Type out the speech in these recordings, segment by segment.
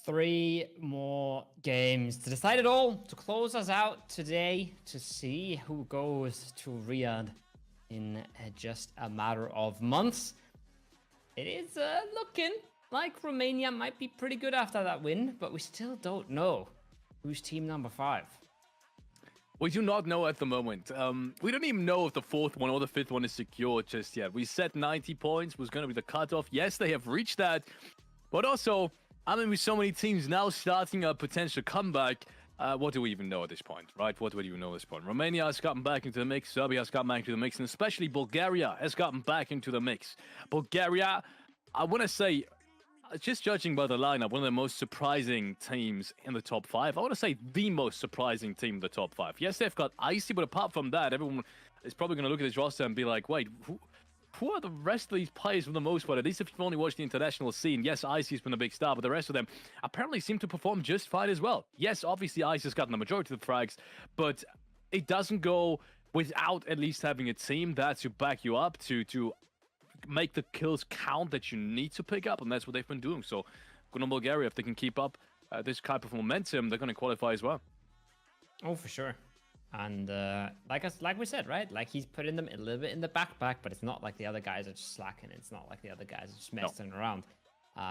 Three more games to decide it all, to close us out today, to see who goes to Riyadh in just a matter of months. It is looking like Romania might be pretty good after that win, but we still don't know who's team number 5. We do not know at the moment. We don't even know if the fourth one or the fifth one is secure just yet. We said 90 points was going to be the cutoff. Yes, they have reached that. But also, I mean, with so many teams now starting a potential comeback, what do we even know at this point, right? What do we even know at this point? Romania has gotten back into the mix. Serbia has gotten back into the mix. And especially Bulgaria has gotten back into the mix. Bulgaria, I want to say, just judging by the lineup, one of the most surprising teams in the top 5. I want to say the most surprising team in the top 5. Yes, they've got Icy, but apart from that, everyone is probably going to look at this roster and be like, wait, who are the rest of these players for the most part? At least if you've only watched the international scene, yes, Icy's been a big star, but the rest of them apparently seem to perform just fine as well. Yes, obviously Icy's gotten the majority of the frags, but it doesn't go without at least having a team that to back you up, to make the kills count that you need to pick up, and that's what they've been doing. So good on Bulgaria. If they can keep up this type of momentum, they're going to qualify as well. Oh, for sure. And like we said, right? Like he's putting them a little bit in the backpack, but it's not like the other guys are just slacking. It's not like the other guys are just messing around.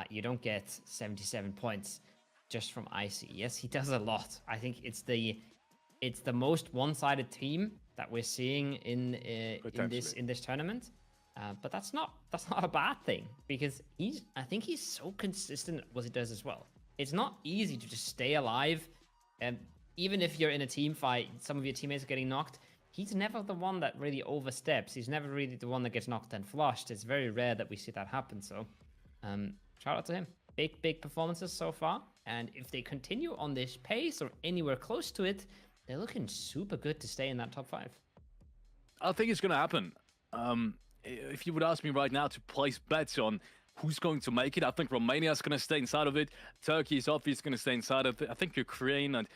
You don't get 77 points just from Icy. Yes, he does a lot. I think it's the most one-sided team that we're seeing in this tournament. But that's not a bad thing, because I think he's so consistent at what he does as well. It's not easy to just stay alive, and even if you're in a team fight, some of your teammates are getting knocked. He's never the one that really oversteps. He's never really the one that gets knocked and flushed. It's very rare that we see that happen. So, shout out to him. Big performances so far, and if they continue on this pace or anywhere close to it, they're looking super good to stay in that top 5. I think it's going to happen. If you would ask me right now to place bets on who's going to make it, I think Romania is going to stay inside of it. Turkey is obviously going to stay inside of it. I think Ukraine and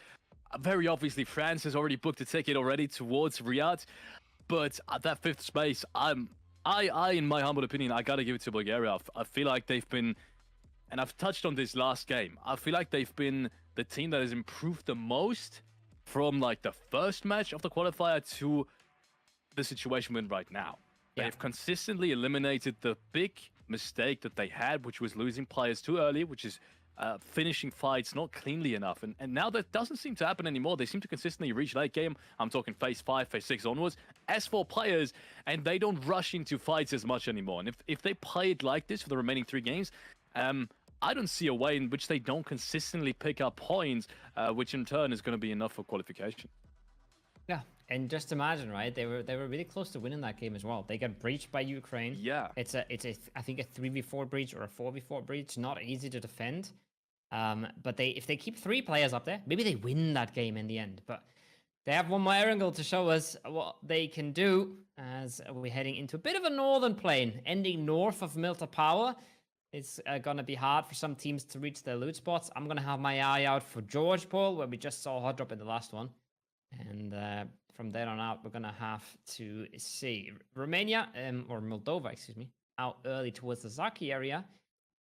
very obviously France has already booked a ticket already towards Riyadh. But at that 5th space, I, in my humble opinion, I got to give it to Bulgaria. I feel like they've been, and I've touched on this last game, I feel like they've been the team that has improved the most from like the first match of the qualifier to the situation we're in right now. Yeah. They've consistently eliminated the big mistake that they had, which was losing players too early, which is finishing fights not cleanly enough. And now that doesn't seem to happen anymore. They seem to consistently reach late game. I'm talking phase 5, phase 6 onwards. S4 players, and they don't rush into fights as much anymore. And if they play it like this for the remaining 3 games, I don't see a way in which they don't consistently pick up points, which in turn is going to be enough for qualification. Yeah, and just imagine, right? They were really close to winning that game as well. They got breached by Ukraine. Yeah, it's a I think a 3v4 breach or a 4v4 breach. Not easy to defend. But if they keep 3 players up there, maybe they win that game in the end. But they have one more ERANGEL to show us what they can do as we're heading into a bit of a northern plane, ending north of Milta Power. It's gonna be hard for some teams to reach their loot spots. I'm gonna have my eye out for George Paul, where we just saw a hot drop in the last one. And from there on out, we're going to have to see Romania, or Moldova, excuse me, out early towards the Zaki area.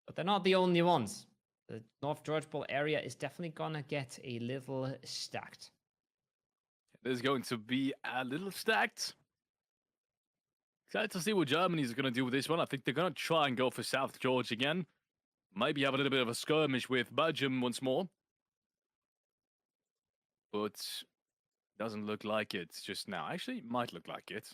But they're not the only ones. The North George Paul area is definitely going to get a little stacked. There's going to be a little stacked. Excited to see what Germany's going to do with this one. I think they're going to try and go for South George again. Maybe have a little bit of a skirmish with Belgium once more. But doesn't look like it just now. Actually, it might look like it.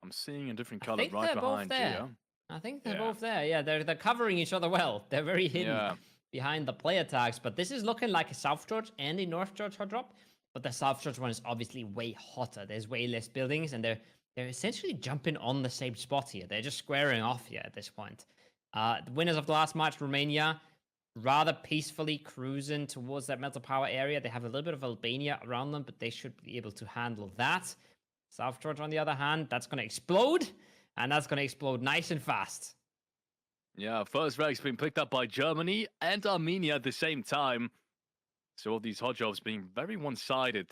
I'm seeing a different color right behind you. I think they're both there. Yeah, they're covering each other well. They're very hidden behind the player tags. But this is looking like a South George and a North George hot drop. But the South George one is obviously way hotter. There's way less buildings, and they're essentially jumping on the same spot here. They're just squaring off here at this point. The winners of the last match, Romania, rather peacefully cruising towards that Metal Power area. They have a little bit of Albania around them, but they should be able to handle that. South Georgia, on the other hand, that's going to explode, and that's going to explode nice and fast. Yeah, first rag's been picked up by Germany and Armenia at the same time. So all these hot jobs being very one-sided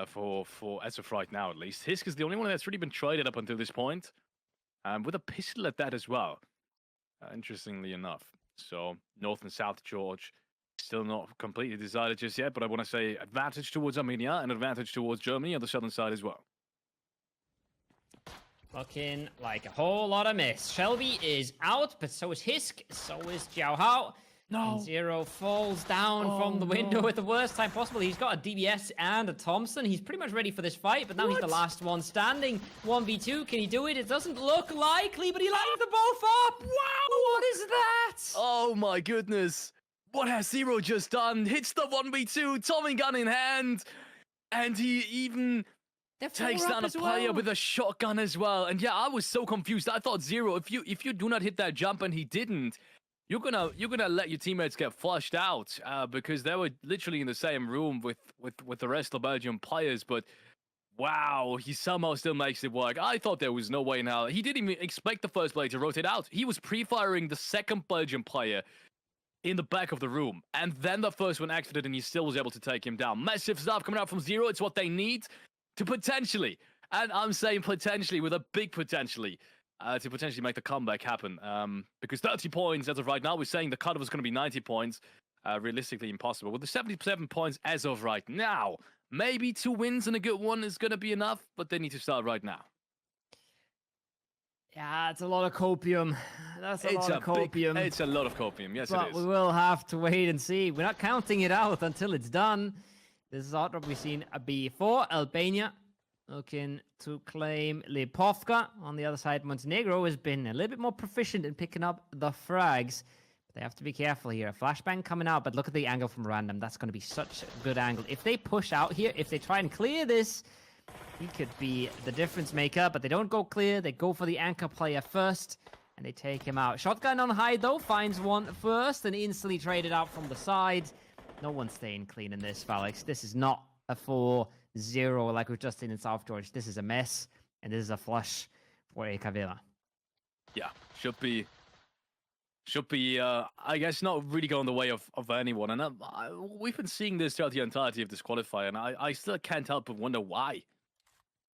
for as of right now, at least. Hisk is the only one that's really been traded up until this point, with a pistol at that as well, interestingly enough. So North and South George Still not completely decided just yet, but I want to say advantage towards Armenia and advantage towards Germany on the southern side as well. Looking like a whole lot of miss. Shelby is out, but so is Hisk, so is Jiao Hao. No. And Zero falls down from the window at the worst time possible. He's got a DBS and a Thompson. He's pretty much ready for this fight, but now he's the last one standing. 1v2, can he do it? It doesn't look likely, but he lines the both up. Wow, what is that? Oh my goodness. What has Zero just done? Hits the 1v2, Tommy gun in hand, and he even takes down a player with a shotgun as well. And yeah, I was so confused. I thought Zero, if you do not hit that jump and he didn't, you're gonna let your teammates get flushed out because they were literally in the same room with the rest of the Belgian players. But wow, he somehow still makes it work. I thought there was no way in hell. He didn't even expect the first player to rotate out. He was pre-firing the second Belgian player in the back of the room, and then the first one exited, and he still was able to take him down. Massive stuff coming out from Zero. It's what they need to potentially, and I'm saying potentially with a big potentially, to potentially make the comeback happen. Because 30 points as of right now, we're saying the cutoff is going to be 90 points. Realistically impossible. With the 77 points as of right now, maybe 2 wins and a good one is going to be enough, but they need to start right now. Yeah, it's a lot of copium. That's a lot of copium. It's a lot of copium, yes but it is. We will have to wait and see. We're not counting it out until it's done. This is what we've seen before. Albania looking to claim Lipovka. On the other side, Montenegro has been a little bit more proficient in picking up the frags. But they have to be careful here. A flashbang coming out, but look at the angle from Random. That's going to be such a good angle. If they push out here, if they try and clear this, he could be the difference maker, but they don't go clear. They go for the anchor player first, and they take him out. Shotgun on high, though, finds one first, and instantly traded out from the side. No one's staying clean in this, Felix. This is not a 4-0 like we've just seen in South George. This is a mess, and this is a flush for Ekavila. Yeah, should be, I guess, not really going the way of anyone. And we've been seeing this throughout the entirety of this qualifier, and I still can't help but wonder why.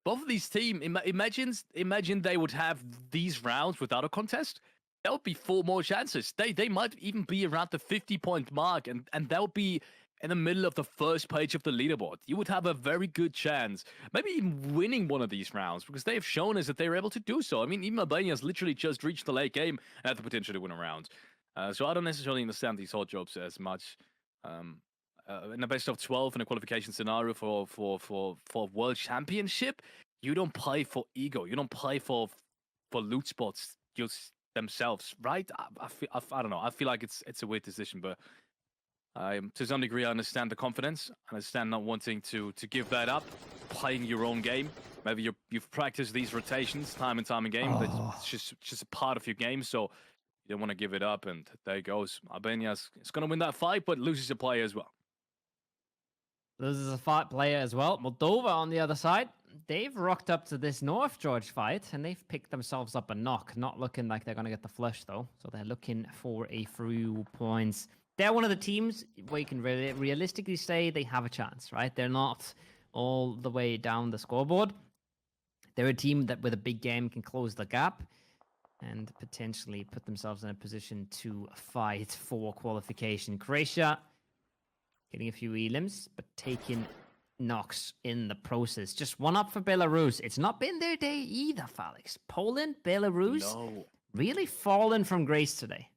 Both of these teams, imagine they would have these rounds without a contest. That would be 4 more chances. They might even be around the 50-point mark, and that would be in the middle of the first page of the leaderboard. You would have a very good chance, maybe even winning one of these rounds, because they have shown us that they're able to do so. I mean, even Albania has literally just reached the late game and had the potential to win a round. So I don't necessarily understand these hot jobs as much. In a best of 12 in a qualification scenario for World Championship, you don't play for ego. You don't play for loot spots just themselves, right? I don't know. I feel like it's a weird decision, but to some degree, I understand the confidence. I understand not wanting to give that up, playing your own game. Maybe you've practiced these rotations time and time again. It's just a part of your game, so you don't want to give it up. And there it goes. Albania is going to win that fight, but loses a player as well. Loses a fight player as well. Moldova on the other side. They've rocked up to this North George fight, and they've picked themselves up a knock. Not looking like they're going to get the flush, though. So they're looking for a few points. They're one of the teams where you can realistically say they have a chance, right? They're not all the way down the scoreboard. They're a team that with a big game can close the gap and potentially put themselves in a position to fight for qualification. Croatia getting a few elims, but taking knocks in the process. Just one up for Belarus. It's not been their day either, Felix. Poland, Belarus, really fallen from grace today.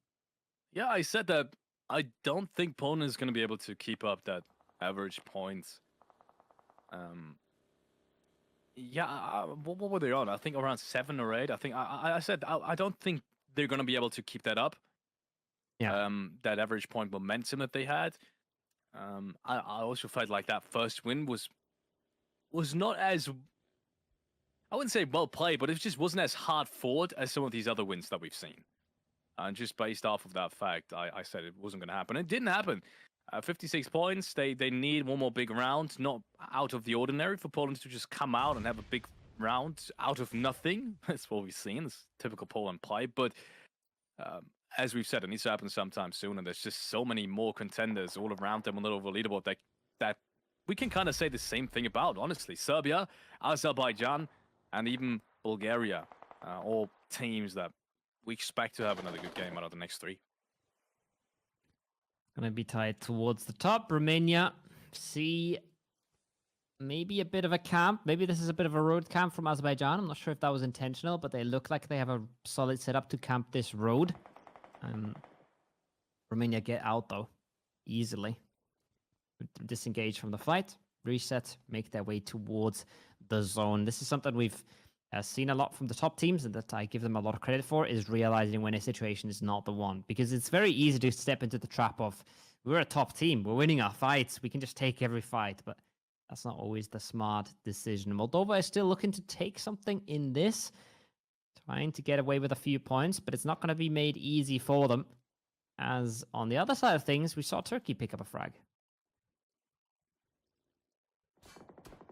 Yeah, I said that I don't think Poland is going to be able to keep up that average points. What were they on? I think around 7 or 8. I think I said I don't think they're going to be able to keep that up. Yeah. That average point momentum that they had. I also felt like that first win was not as, I wouldn't say well played, but it just wasn't as hard fought as some of these other wins that we've seen. And just based off of that fact, I said it wasn't going to happen. It didn't happen. 56 points. They need one more big round, not out of the ordinary for Poland to just come out and have a big round out of nothing. That's what we've seen. It's typical Poland play. But as we've said, it needs to happen sometime soon. And there's just so many more contenders all around them on the leaderboard that we can kind of say the same thing about, honestly. Serbia, Azerbaijan, and even Bulgaria. All teams that we expect to have another good game out of the next 3. Gonna be tied towards the top. Romania see maybe a bit of a camp. Maybe this is a bit of a road camp from Azerbaijan. I'm not sure if that was intentional, but they look like they have a solid setup to camp this road. Romania get out though, easily. Disengage from the fight, reset, make their way towards the zone. This is something we've seen a lot from the top teams, and that I give them a lot of credit for, is realizing when a situation is not the one. Because it's very easy to step into the trap of, we're a top team, we're winning our fights, we can just take every fight. But that's not always the smart decision. Moldova is still looking to take something in this, trying to get away with a few points, but it's not going to be made easy for them. As on the other side of things, we saw Turkey pick up a frag.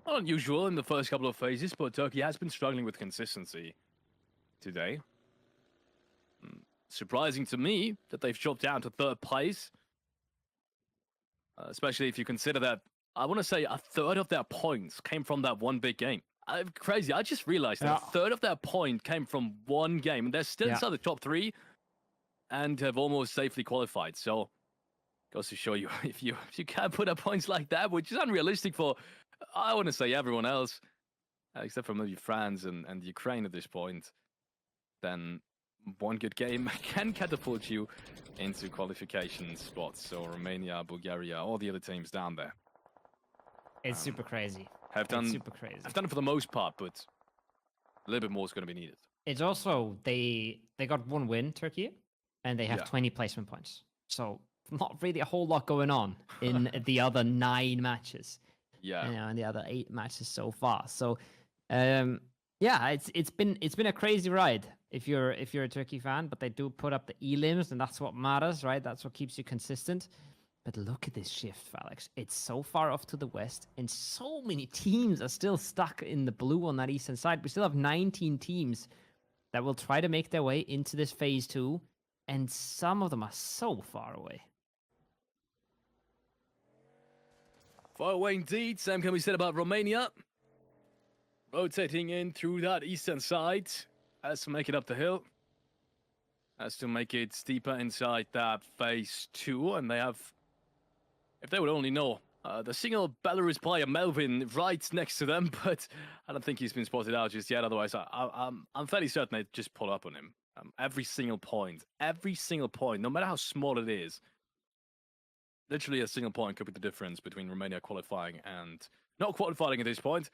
Not unusual in the first couple of phases, but Turkey has been struggling with consistency today. Surprising to me that they've dropped down to third place. Especially if you consider that, I want to say a third of their points came from that one big game. Crazy. I just realized that a third of their point came from one game. And they're still inside the top 3 and have almost safely qualified. So, goes to show you, if you can't put up points like that, which is unrealistic for, I want to say, everyone else, except for maybe France and Ukraine at this point, then one good game can catapult you into qualification spots. So Romania, Bulgaria, all the other teams down there. It's super crazy. It's super crazy. I've done it for the most part, but a little bit more is going to be needed. It's also, they got one win, Turkey, and they have 20 placement points. So not really a whole lot going on in the other 9 matches. Yeah, and the other 8 matches so far. So, it's been a crazy ride if you're a Turkey fan. But they do put up the elims, and that's what matters, right? That's what keeps you consistent. But look at this shift, Alex. It's so far off to the west, and so many teams are still stuck in the blue on that eastern side. We still have 19 teams that will try to make their way into this phase 2, and some of them are so far away. Far away indeed. Same can be said about Romania. Rotating in through that eastern side. Has to make it up the hill. Has to make it steeper inside that phase 2. And they have, if they would only know, the single Belarus player, Melvin, right next to them. But I don't think he's been spotted out just yet. Otherwise, I'm fairly certain they'd just pull up on him. Every single point, no matter how small it is. Literally a single point could be the difference between Romania qualifying and not qualifying at this point.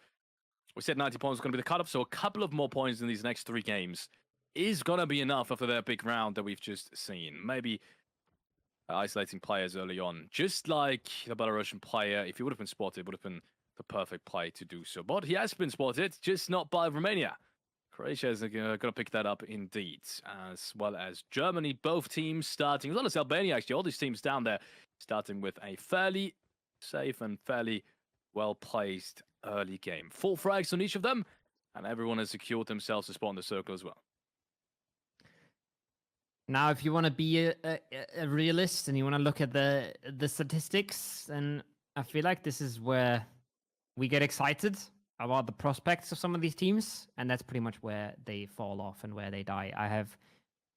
We said 90 points was going to be the cutoff, so a couple of more points in these next 3 games is going to be enough after their big round that we've just seen. Maybe isolating players early on. Just like the Belarusian player, if he would have been spotted, would have been the perfect play to do so. But he has been spotted, just not by Romania. Croatia is going to pick that up indeed, as well as Germany. Both teams starting, as well as Albania, actually, all these teams down there, starting with a fairly safe and fairly well-placed early game. 4 frags on each of them, and everyone has secured themselves a spot in the circle as well. Now, if you want to be a realist and you want to look at the statistics, then I feel like this is where we get excited about the prospects of some of these teams, and that's pretty much where they fall off and where they die. I have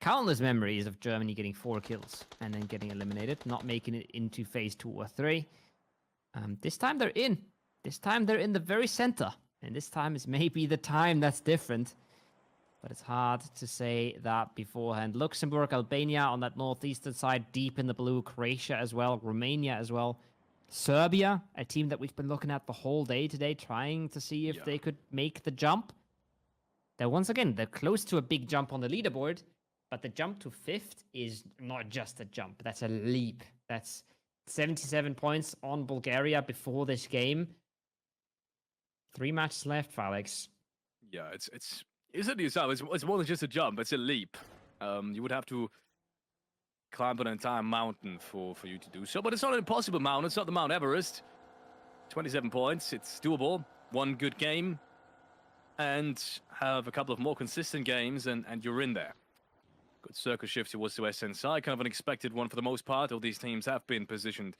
countless memories of Germany getting 4 kills and then getting eliminated, not making it into phase 2 or 3. This time they're in. This time they're in the very center. And this time is maybe the time that's different. But it's hard to say that beforehand. Luxembourg, Albania on that northeastern side, deep in the blue. Croatia as well. Romania as well. Serbia, a team that we've been looking at the whole day today, trying to see if they could make the jump. They're close to a big jump on the leaderboard. But the jump to 5th is not just a jump. That's a leap. That's 77 points on Bulgaria before this game. 3 matches left, Alex. Yeah, you said to yourself, it's more than just a jump. It's a leap. You would have to climb an entire mountain for you to do so. But it's not an impossible mountain. It's not the Mount Everest. 27 points. It's doable. 1 good game. And have a couple of more consistent games, and you're in there. Good circle shift towards the SN side. Kind of an expected one for the most part. All these teams have been positioned,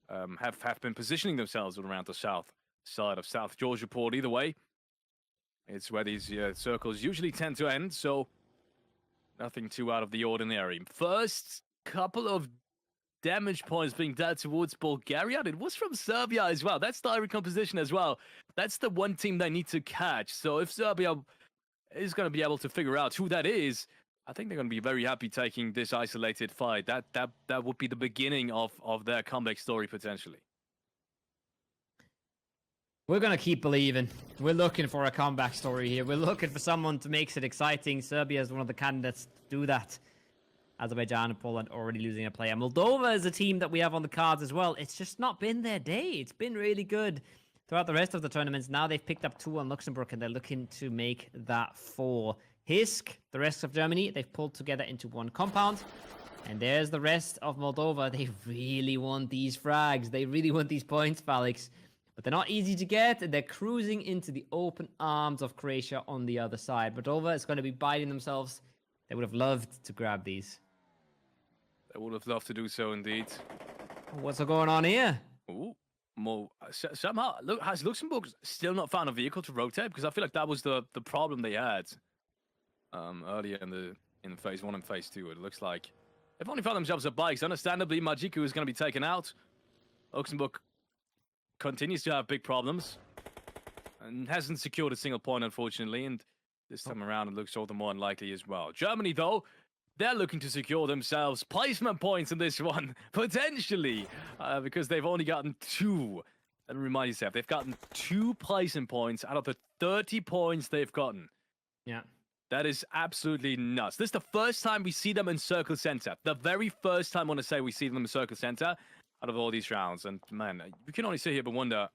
have been positioning themselves around the south side of South Georgia Port. Either way, it's where these circles usually tend to end. So nothing too out of the ordinary. First couple of damage points being dealt towards Bulgaria. And it was from Serbia as well. That's the Ivory composition as well. That's the one team they need to catch. So if Serbia is going to be able to figure out who that is, I think they're going to be very happy taking this isolated fight. That would be the beginning of their comeback story, potentially. We're going to keep believing. We're looking for a comeback story here. We're looking for someone to make it exciting. Serbia is one of the candidates to do that. Azerbaijan and Poland already losing a player. Moldova is a team that we have on the cards as well. It's just not been their day. It's been really good throughout the rest of the tournaments. Now they've picked up 2 on Luxembourg, and they're looking to make that 4. Hisk, the rest of Germany, they've pulled together into one compound. And there's the rest of Moldova. They really want these frags. They really want these points, Felix. But they're not easy to get, and they're cruising into the open arms of Croatia on the other side. Moldova is going to be biting themselves. They would have loved to grab these. They would have loved to do so, indeed. What's going on here? Ooh, somehow, look, has Luxembourg still not found a vehicle to rotate? Because I feel like that was the problem they had earlier in phase 1 and phase 2. It looks like they've only found themselves a bikes. Understandably, Majiku is going to be taken out. Luxembourg continues to have big problems and hasn't secured a single point, unfortunately. And this time around, it looks all the more unlikely as well. Germany, though, they're looking to secure themselves placement points in this one, potentially, because they've only gotten 2. Let me remind yourself, they've gotten 2 placement points out of the 30 points they've gotten. Yeah. That is absolutely nuts. This is the first time we see them in Circle Center. The very first time, I want to say, we see them in Circle Center out of all these rounds. And, man, we can only sit here but wonder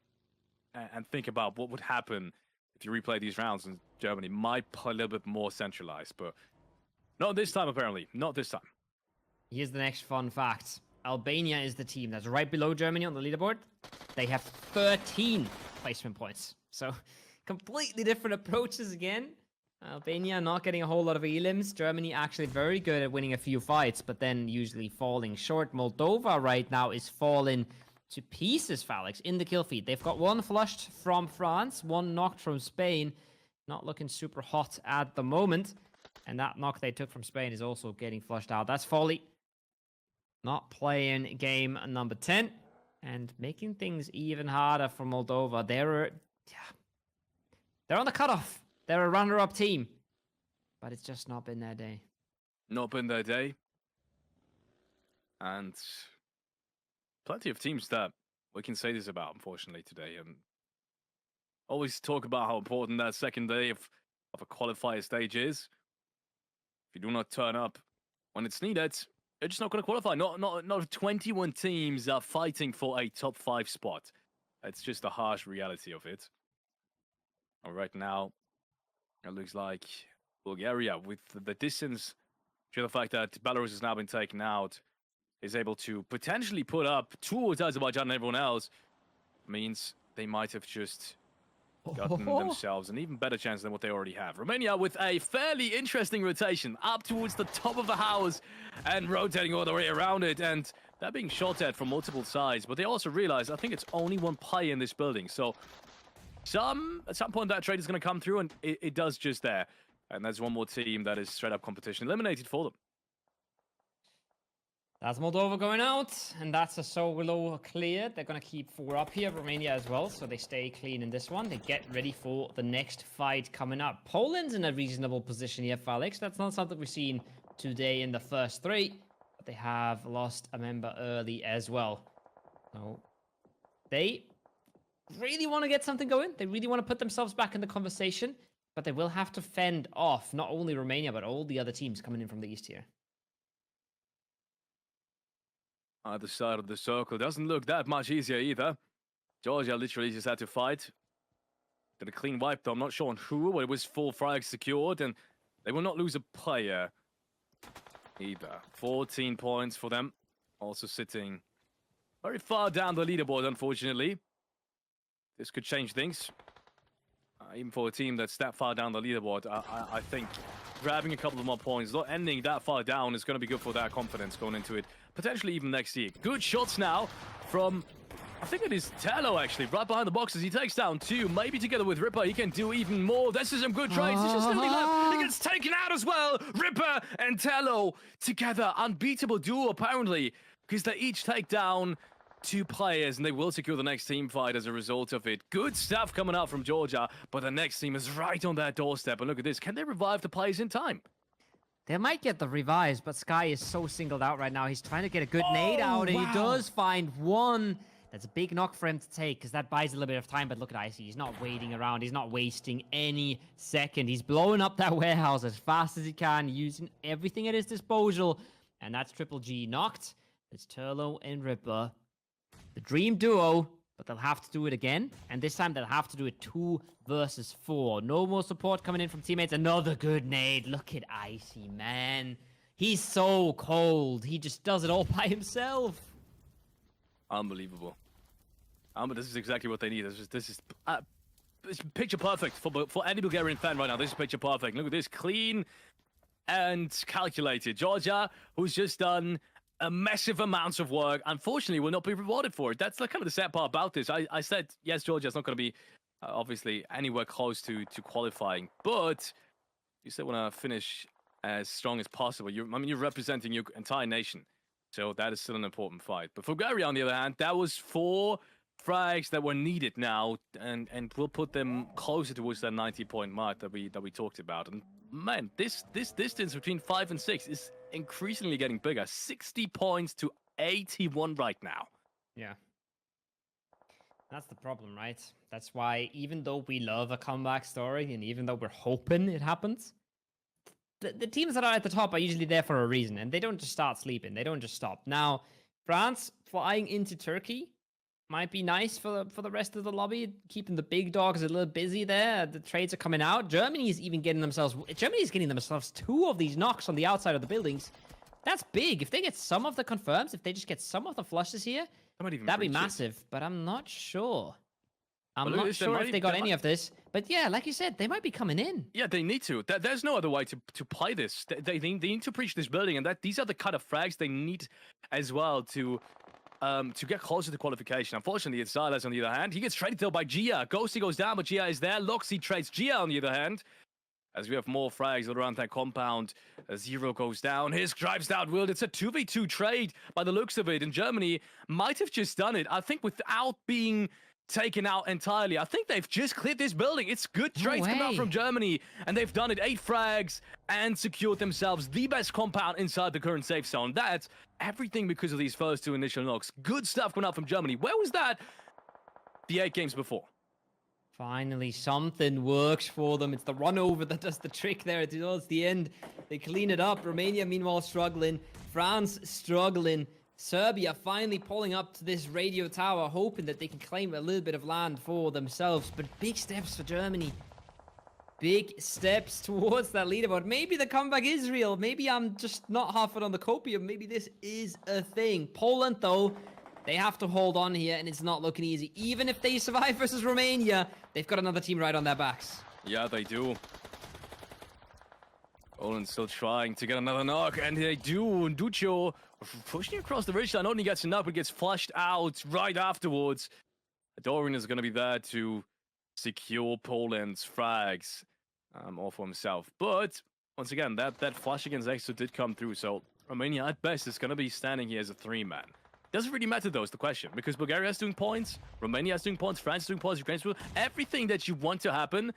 and think about what would happen if you replay these rounds, and Germany might play a little bit more centralized, but not this time, apparently. Not this time. Here's the next fun fact. Albania is the team that's right below Germany on the leaderboard. They have 13 placement points. So, completely different approaches again. Albania not getting a whole lot of elims. Germany actually very good at winning a few fights, but then usually falling short. Moldova right now is falling to pieces, Felix, in the kill feed. They've got 1 flushed from France, 1 knocked from Spain. Not looking super hot at the moment. And that knock they took from Spain is also getting flushed out. That's Foley. Not playing game number 10. And making things even harder for Moldova. They're on the cutoff. They're a runner-up team. But it's just not been their day. Not been their day. And plenty of teams that we can say this about, unfortunately, today. Always talk about how important that second day of a qualifier stage is. If you do not turn up when it's needed, you're just not going to qualify. Not 21 teams are fighting for a top 5 spot. It's just the harsh reality of it. And right now, it looks like Bulgaria, with the distance to the fact that Belarus has now been taken out, is able to potentially put up towards Azerbaijan and everyone else, means they might have just gotten themselves an even better chance than what they already have. Romania with a fairly interesting rotation up towards the top of the house and rotating all the way around it, and they're being shot at from multiple sides, but they also realize, I think it's only 1 player in this building, so at some point that trade is going to come through, and it does just there. And there's 1 more team that is straight up competition eliminated for them. That's Moldova going out, and that's a solo clear. They're going to keep 4 up here. Romania as well, so they stay clean in this one. They get ready for the next fight coming up. Poland's in a reasonable position here, Felix. That's not something we've seen today in the first 3, but they have lost a member early as well. So they really want to get something going. They really want to put themselves back in the conversation, but they will have to fend off not only Romania, but all the other teams coming in from the east here. Either side of the circle doesn't look that much easier either. Georgia literally just had to fight. Did a clean wipe though. I'm not sure on who, but it was 4 frags secured, and they will not lose a player either. 14 points for them. Also sitting very far down the leaderboard, unfortunately. This could change things. Even for a team that's that far down the leaderboard, I think grabbing a couple of more points, not ending that far down, is going to be good for their confidence going into it. Potentially even next year. Good shots now from, I think it is Tello actually, right behind the boxes. He takes down 2, maybe together with Ripper, he can do even more. This is some good trades. He's just only left. He gets taken out as well. Ripper and Tello together, unbeatable duo apparently. because they each take down 2 players, and they will secure the next team fight as a result of it. Good stuff coming out from Georgia, but the next team is right on their doorstep. And look at this. Can they revive the players in time? They might get the revives, but Sky is so singled out right now. He's trying to get a good nade out, and he does find one. That's a big knock for him to take, because that buys a little bit of time. But look at Icy. He's not waiting around. He's not wasting any second. He's blowing up that warehouse as fast as he can, using everything at his disposal. And that's Triple G knocked. It's Turlo and Ripper. The dream duo, but they'll have to do it again. And this time they'll have to do it 2 versus 4. No more support coming in from teammates. Another good nade. Look at Icy, man. He's so cold. He just does it all by himself. Unbelievable. This is exactly what they need. This is picture perfect for any Bulgarian fan right now. This is picture perfect. Look at this, clean and calculated. Georgia, who's just done a massive amounts of work, unfortunately will not be rewarded for it. That's kind of the sad part about this. I said, yes, Georgia's not going to be obviously anywhere close to qualifying, but you still want to finish as strong as possible. You're representing your entire nation. So that is still an important fight. But for Bulgaria, on the other hand, that was 4 frags that were needed now, and we'll put them closer towards that 90-point mark that we talked about. And man, this distance between 5 and 6 is increasingly getting bigger. 60 points to 81 right now. Yeah. That's the problem, right? That's why, even though we love a comeback story, and even though we're hoping it happens, the teams that are at the top are usually there for a reason, and they don't just start sleeping. They don't just stop. Now, France flying into Turkey might be nice for the rest of the lobby, keeping the big dogs a little busy there. The trades are coming out. Germany's getting themselves 2 of these knocks on the outside of the buildings. That's big. If they get some of the confirms, if they just get some of the flushes here, that'd be massive. But I'm not sure. I'm not sure if they got any of this. But yeah, like you said, they might be coming in. Yeah, they need to. There's no other way to play this. They need to breach this building, and these are the kind of frags they need as well to get closer to qualification. Unfortunately, it's Silas on the other hand. He gets traded though by Gia. Ghosty goes down, but Gia is there. Loxy trades Gia on the other hand. As we have more frags around that compound, Zero goes down. His drives down Wild. It's a 2v2 trade by the looks of it. And Germany might have just done it, I think, without being taken out entirely. I think they've just cleared this building. It's good trades coming out from Germany, and they've done it. 8 frags and secured themselves the best compound inside the current safe zone. That's everything because of these first 2 initial knocks. Good stuff coming out from Germany. Where was that the 8 games before? Finally, something works for them. It's the run over that does the trick there. It's the end. They clean it up. Romania, meanwhile, struggling. France struggling. Serbia finally pulling up to this radio tower, hoping that they can claim a little bit of land for themselves. But big steps for Germany. Big steps towards that leaderboard. Maybe the comeback is real. Maybe I'm just not half it on the copium. Maybe this is a thing. Poland, though, they have to hold on here, and it's not looking easy. Even if they survive versus Romania, they've got another team right on their backs. Yeah, they do. Poland still trying to get another knock, and they do. Duccio pushing across the ridge line, only gets a knock, but gets flushed out right afterwards. Dorian is going to be there to secure Poland's frags all for himself. But once again, that flash against Exo did come through, so Romania at best is going to be standing here as a 3-man. Doesn't really matter though, is the question, because Bulgaria is doing points, Romania is doing points, France is doing points, Ukraine is doing everything that you want to happen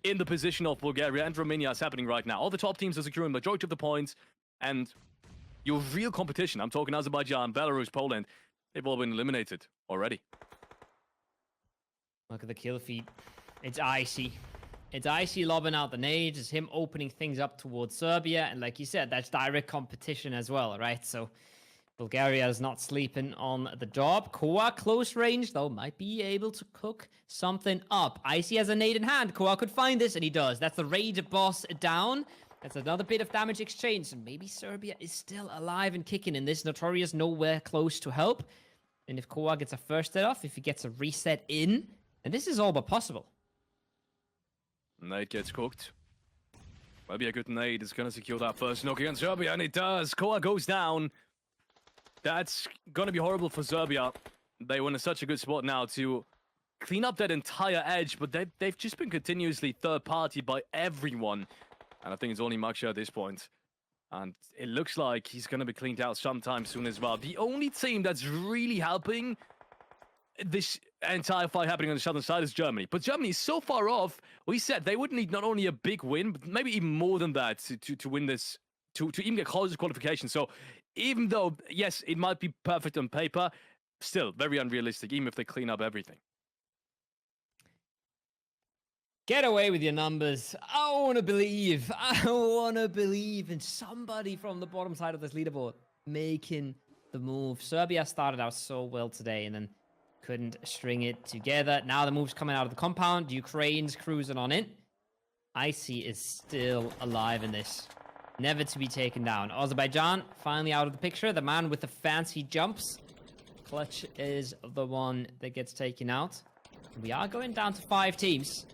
in the position of Bulgaria and Romania is happening right now. All the top teams are securing the majority of the points, and your real competition, I'm talking Azerbaijan, Belarus, Poland, they've all been eliminated already. Look at the kill feed. It's Icy. It's Icy lobbing out the nades. It's him opening things up towards Serbia. And like you said, that's direct competition as well, right? So Bulgaria is not sleeping on the job. Koa, close range, though, might be able to cook something up. Icy has a nade in hand. Koa could find this, and he does. That's the raid boss down. That's another bit of damage exchange. And maybe Serbia is still alive and kicking in this. Notorious nowhere close to help. And if Koa gets a first hit off, if he gets a reset in, and this is all but possible. Nade gets cooked. Maybe a good nade is going to secure that first knock against Serbia, and it does. Koa goes down. That's going to be horrible for Serbia. They were in such a good spot now to clean up that entire edge, but they've just been continuously third-partied by everyone. And I think it's only Maksha at this point. And it looks like he's going to be cleaned out sometime soon as well. The only team that's really helping this entire fight happening on the southern side is Germany. But Germany is so far off. We said they would need not only a big win, but maybe even more than that to win this, to even get close to qualification. So even though, yes, it might be perfect on paper, still very unrealistic, even if they clean up everything. Get away with your numbers. I want to believe. I want to believe in somebody from the bottom side of this leaderboard making the move. Serbia started out so well today and then couldn't string it together. Now the move's coming out of the compound. Ukraine's cruising on in. Icy is still alive in this. Never to be taken down. Azerbaijan finally out of the picture. The man with the fancy jumps. Clutch is the one that gets taken out. We are going down to 5 teams.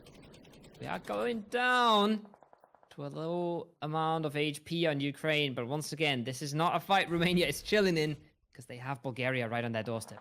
We are going down to a low amount of HP on Ukraine. But once again, this is not a fight Romania is chilling in because they have Bulgaria right on their doorstep.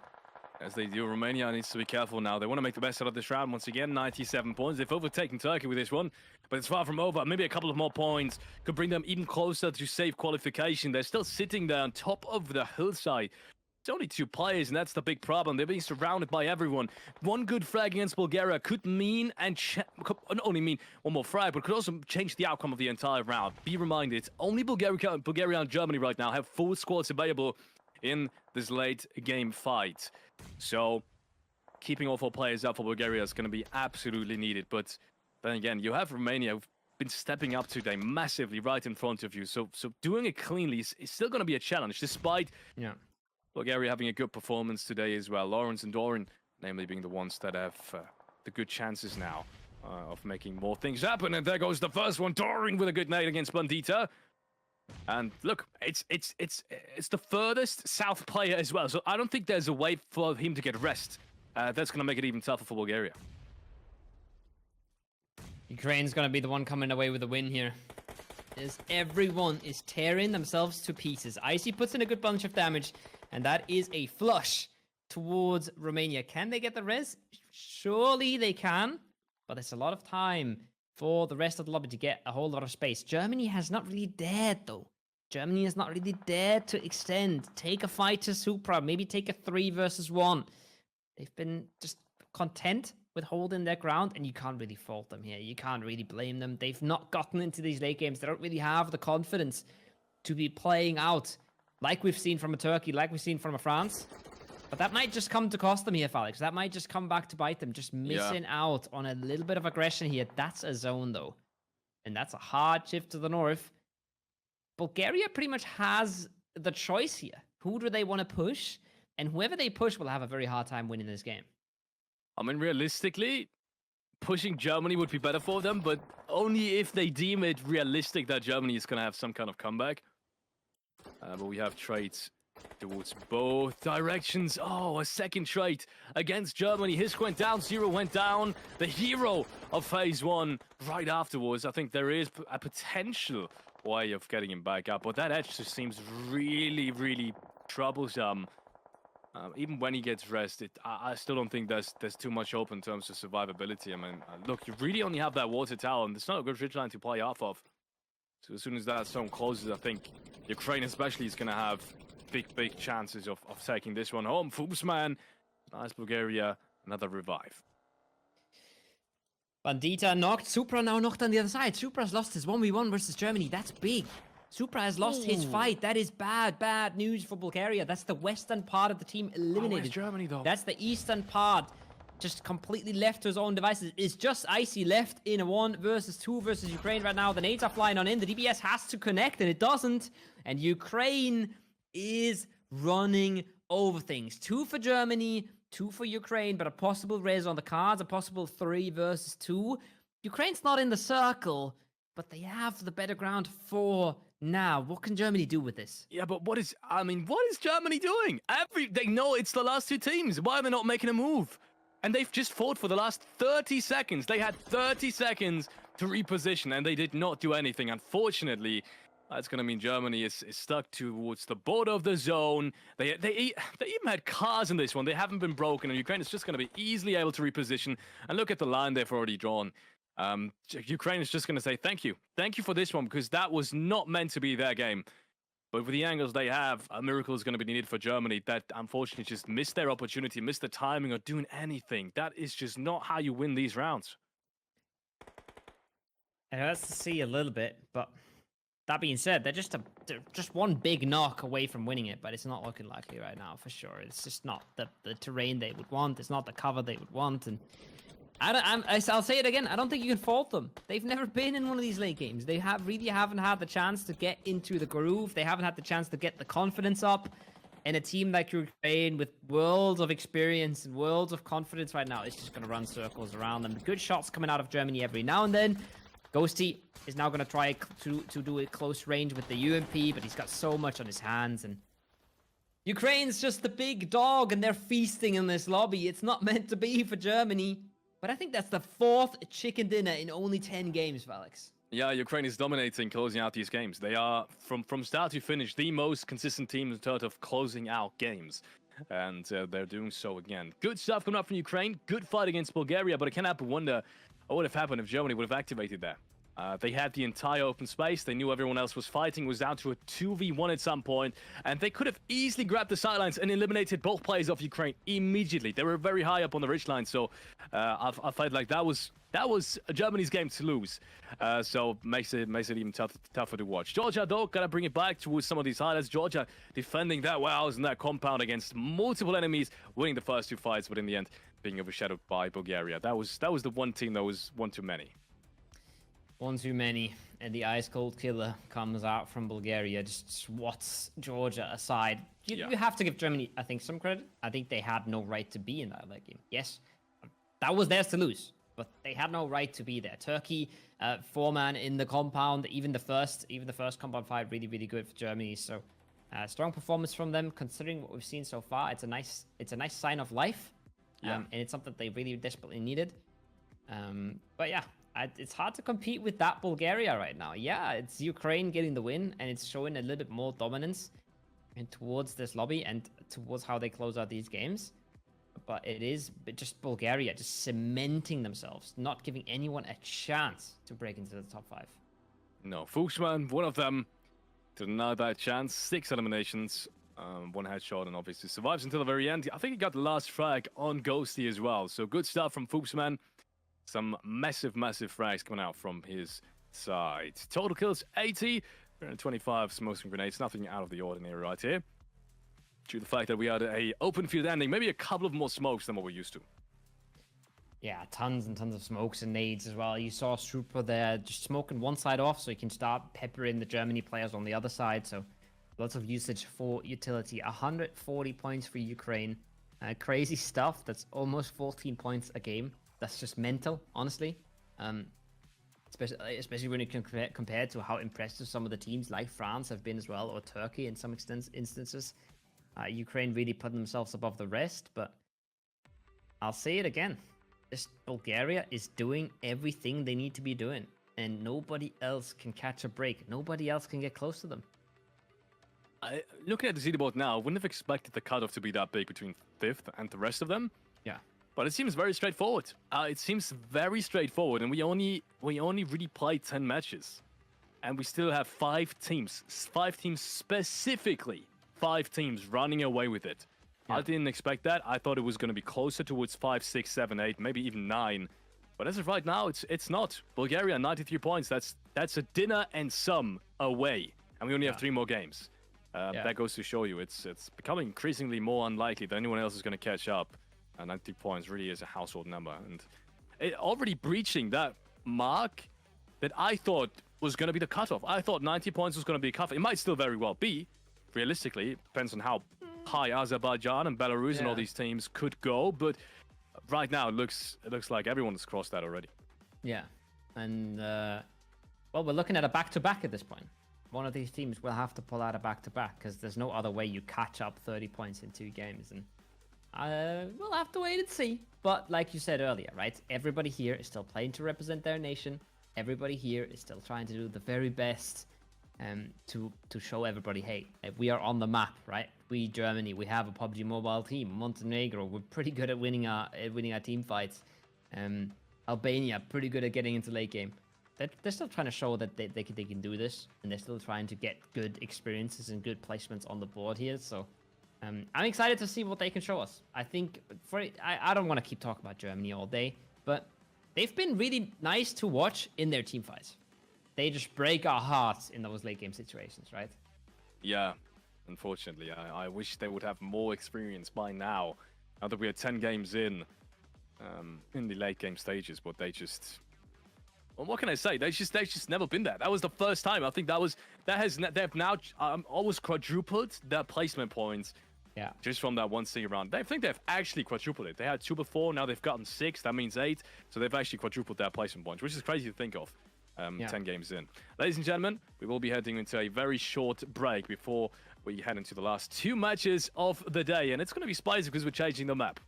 As they do, Romania needs to be careful now. They want to make the best out of this round. Once again, 97 points. They've overtaken Turkey with this one, but it's far from over. Maybe a couple of more points could bring them even closer to safe qualification. They're still sitting there on top of the hillside. It's only 2 players, and that's the big problem. They're being surrounded by everyone. One good frag against Bulgaria could mean, and could not only mean one more frag, but could also change the outcome of the entire round. Be reminded, only Bulgaria and Germany right now have full squads available in this late game fight. So keeping all 4 players up for Bulgaria is going to be absolutely needed. But then again, you have Romania who've been stepping up today massively right in front of you. So doing it cleanly is still going to be a challenge, despite Bulgaria having a good performance today as well. Lawrence and Doran, namely, being the ones that have the good chances now of making more things happen. And there goes the first one. Doran with a good nade against Bandita. And look, it's the furthest south player as well. So I don't think there's a way for him to get rest. That's going to make it even tougher for Bulgaria. Ukraine's going to be the one coming away with the win here. As everyone is tearing themselves to pieces. Icy puts in a good bunch of damage. And that is a flush towards Romania. Can they get the res? Surely they can. But it's a lot of time for the rest of the lobby to get a whole lot of space. Germany has not really dared, though. Germany has not really dared to extend. Take a fight to Supra. Maybe take a 3 versus 1. They've been just content with holding their ground. And you can't really fault them here. You can't really blame them. They've not gotten into these late games. They don't really have the confidence to be playing out like we've seen from a Turkey, like we've seen from a France. But that might just come to cost them here, Felix. That might just come back to bite them. Just missing out on a little bit of aggression here. That's a zone, though. And that's a hard shift to the north. Bulgaria pretty much has the choice here. Who do they want to push? And whoever they push will have a very hard time winning this game. I mean, realistically, pushing Germany would be better for them, but only if they deem it realistic that Germany is going to have some kind of comeback. But we have trades towards both directions. Oh, a second trade against Germany. His went down, 0 went down. The hero of phase 1 right afterwards. I think there is a potential way of getting him back up, but that edge just seems really, really troublesome. Even when he gets rest, I still don't think there's too much hope in terms of survivability. I mean, look, you really only have that water tower, and there's not a good ridge line to play off of. So as soon as that zone closes, I think Ukraine especially is going to have big chances of taking this one home. Fubsman, nice Bulgaria, another revive. Bandita knocked. Supra now knocked on the other side. Supra's lost his 1v1 versus Germany. That's big. Supra has lost his fight. That is bad news for Bulgaria. That's the western part of the team eliminated. Where's Germany, though? That's the eastern part. Just completely left to his own devices. It's just Icy left in a 1 versus 2 versus Ukraine right now. The nades are flying on in. The DBS has to connect, and it doesn't. And Ukraine is running over things. 2 for Germany, 2 for Ukraine, but a possible res on the cards, a possible 3 versus 2. Ukraine's not in the circle, but they have the better ground for now. What can Germany do with this? Yeah, but what is Germany doing? They know it's the last 2 teams. Why are they not making a move? And they've just fought for the last 30 seconds. They had 30 seconds to reposition, and they did not do anything. Unfortunately, that's going to mean Germany is stuck towards the border of the zone. They even had cars in this one. They haven't been broken, and Ukraine is just going to be easily able to reposition. And look at the line they've already drawn. Ukraine is just going to say thank you. Thank you for this one, because that was not meant to be their game. But with the angles they have, a miracle is going to be needed for Germany that unfortunately just missed their opportunity, missed the timing of doing anything. That is just not how you win these rounds. It hurts to see a little bit, but that being said, they're just one big knock away from winning it, but it's not looking likely right now for sure. It's just not the terrain they would want. It's not the cover they would want, and I'll say it again. I don't think you can fault them. They've never been in one of these late games. They really haven't had the chance to get into the groove. They haven't had the chance to get the confidence up. And a team like Ukraine with worlds of experience and worlds of confidence right now is just going to run circles around them. Good shots coming out of Germany every now and then. Ghosty is now going to try to do it close range with the UMP, but he's got so much on his hands. And Ukraine's just the big dog, and they're feasting in this lobby. It's not meant to be for Germany. But I think that's the 4th chicken dinner in only 10 games, Felix. Yeah, Ukraine is dominating, closing out these games. They are, from start to finish, the most consistent team in terms of closing out games. And they're doing so again. Good stuff coming up from Ukraine. Good fight against Bulgaria, but I can't help but wonder what would have happened if Germany would have activated that. They had the entire open space. They knew everyone else was fighting. It was down to a 2v1 at some point, and they could have easily grabbed the sidelines and eliminated both players of Ukraine immediately. They were very high up on the ridgeline, so I felt like that was Germany's game to lose. So makes it even tougher to watch. Georgia, though, gotta bring it back towards some of these highlights. Georgia defending that warehouse and that compound against multiple enemies, winning the first 2 fights, but in the end being overshadowed by Bulgaria. That was the one team that was one too many. One too many, and the ice cold killer comes out from Bulgaria, just swats Georgia aside. You have to give Germany, I think, some credit. I think they had no right to be in that game. Yes, that was theirs to lose, but they had no right to be there. Turkey, 4-man in the compound, even the first compound fight, really, really good for Germany. So, strong performance from them, considering what we've seen so far. It's a nice sign of life, and it's something they really desperately needed. But yeah. It's hard to compete with that Bulgaria right now. Yeah, it's Ukraine getting the win, and it's showing a little bit more dominance and towards this lobby and towards how they close out these games. But it is just Bulgaria just cementing themselves, not giving anyone a chance to break into the top 5. No, Fuchsman, one of them, denied that chance. 6 eliminations, 1 headshot, and obviously survives until the very end. I think he got the last frag on Ghosty as well. So good stuff from Fuchsman. Some massive frags coming out from his side. Total kills 80, 25 smokes and grenades. Nothing out of the ordinary right here. Due to the fact that we had a open field ending, maybe a couple of more smokes than what we're used to. Yeah, tons and tons of smokes and nades as well. You saw Struper there just smoking one side off so he can start peppering the Germany players on the other side. So lots of usage for utility. 140 points for Ukraine. Crazy stuff. That's almost 14 points a game. That's just mental, honestly. Especially when you compare to how impressive some of the teams like France have been as well, or Turkey in some instances. Ukraine really putting themselves above the rest, but I'll say it again. This Bulgaria is doing everything they need to be doing, and nobody else can catch a break. Nobody else can get close to them. Looking at the leaderboard now, I wouldn't have expected the cutoff to be that big between 5th and the rest of them. Yeah. But it seems very straightforward. It seems very straightforward, and we only really played 10 matches, and we still have 5 teams specifically, 5 teams running away with it. Yeah. I didn't expect that. I thought it was going to be closer towards 5, 6, 7, 8, maybe even 9. But as of right now, it's not. Bulgaria 93 points. That's a dinner and some away, and we only have 3 more games. That goes to show you it's becoming increasingly more unlikely that anyone else is going to catch up. 90 points really is a household number, and it already breaching that mark that I thought was going to be the cutoff. I thought 90 points was going to be a cutoff. It might still very well be. Realistically, it depends on how high Azerbaijan and Belarus and all these teams could go, but right now it looks like everyone has crossed that already. Yeah, and well, we're looking at a back-to-back at this point. One of these teams will have to pull out a back-to-back because there's no other way you catch up 30 points in 2 games, and we'll have to wait and see. But like you said earlier, right? Everybody here is still playing to represent their nation. Everybody here is still trying to do the very best to show everybody, hey, we are on the map, right? We, Germany, we have a PUBG Mobile team. Montenegro, we're pretty good at winning our team fights. Albania, pretty good at getting into late game. They're still trying to show that they can do this, and they're still trying to get good experiences and good placements on the board here. So I'm excited to see what they can show us. I think I don't want to keep talking about Germany all day, but they've been really nice to watch in their team fights. They just break our hearts in those late game situations, right? Yeah, unfortunately, I wish they would have more experience by now. Now that we are 10 games in the late game stages, but they just, well, what can I say? They've just never been there. That was the first time. I think they've now almost quadrupled their placement points. Yeah. Just from that one single round. I think they've actually quadrupled it. They had 2 before, now they've gotten 6. That means 8. So they've actually quadrupled their placement points, which is crazy to think of. 10 games in. Ladies and gentlemen, we will be heading into a very short break before we head into the last 2 matches of the day. And it's going to be spicy because we're changing the map.